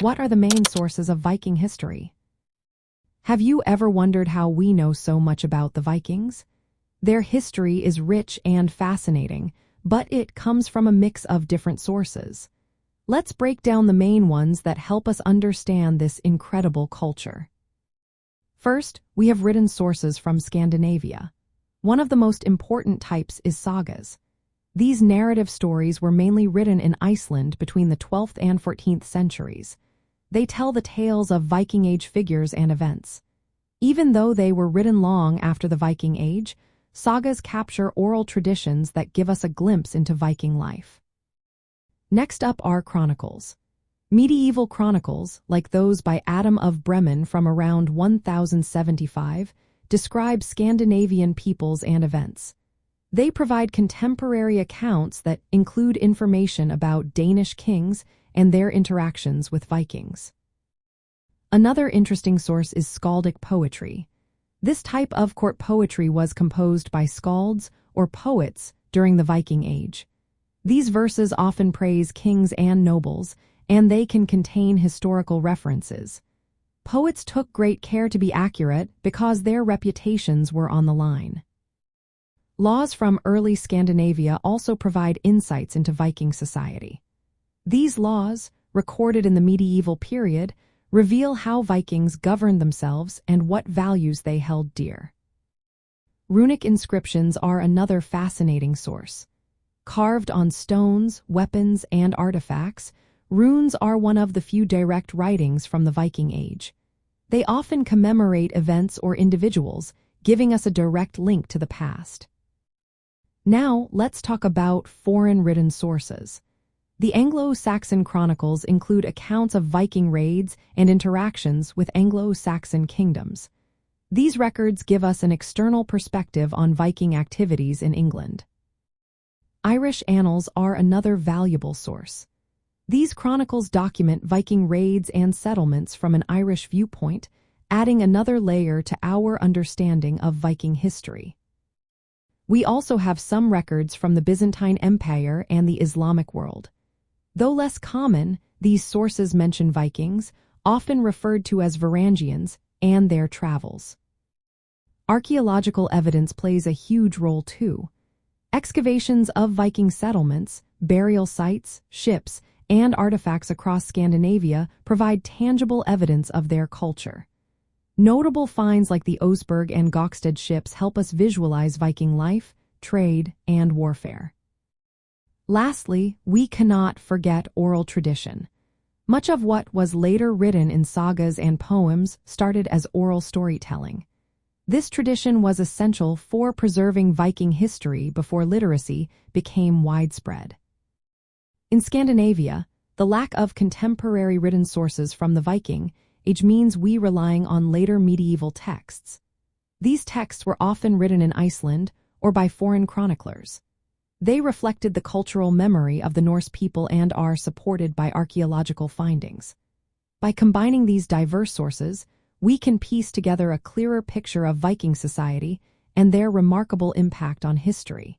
What are the main sources of Viking history? Have you ever wondered how we know so much about the Vikings? Their history is rich and fascinating, but it comes from a mix of different sources. Let's break down the main ones that help us understand this incredible culture. First, we have written sources from Scandinavia. One of the most important types is sagas. These narrative stories were mainly written in Iceland between the 12th and 14th centuries. They tell the tales of Viking Age figures and events. Even though they were written long after the Viking Age, sagas capture oral traditions that give us a glimpse into Viking life. Next up are chronicles. Medieval chronicles, like those by Adam of Bremen from around 1075, describe Scandinavian peoples and events. They provide contemporary accounts that include information about Danish kings and their interactions with Vikings. Another interesting source is Skaldic poetry. This type of court poetry was composed by skalds or poets during the Viking Age. These verses often praise kings and nobles, and they can contain historical references. Poets took great care to be accurate because their reputations were on the line. Laws from early Scandinavia also provide insights into Viking society. These laws, recorded in the medieval period, reveal how Vikings governed themselves and what values they held dear. Runic inscriptions are another fascinating source. Carved on stones, weapons, and artifacts, runes are one of the few direct writings from the Viking Age. They often commemorate events or individuals, giving us a direct link to the past. Now, let's talk about foreign written sources. The Anglo-Saxon Chronicles include accounts of Viking raids and interactions with Anglo-Saxon kingdoms. These records give us an external perspective on Viking activities in England. Irish Annals are another valuable source. These chronicles document Viking raids and settlements from an Irish viewpoint, adding another layer to our understanding of Viking history. We also have some records from the Byzantine Empire and the Islamic world. Though less common, these sources mention Vikings, often referred to as Varangians, and their travels. Archaeological evidence plays a huge role too. Excavations of Viking settlements, burial sites, ships, and artifacts across Scandinavia provide tangible evidence of their culture. Notable finds like the Oseberg and Gokstad ships help us visualize Viking life, trade, and warfare. Lastly, we cannot forget oral tradition. Much of what was later written in sagas and poems started as oral storytelling. This tradition was essential for preserving Viking history before literacy became widespread. In Scandinavia, the lack of contemporary written sources from the Viking Age means we relying on later medieval texts. These texts were often written in Iceland or by foreign chroniclers. They reflected the cultural memory of the Norse people and are supported by archaeological findings. By combining these diverse sources, we can piece together a clearer picture of Viking society and their remarkable impact on history.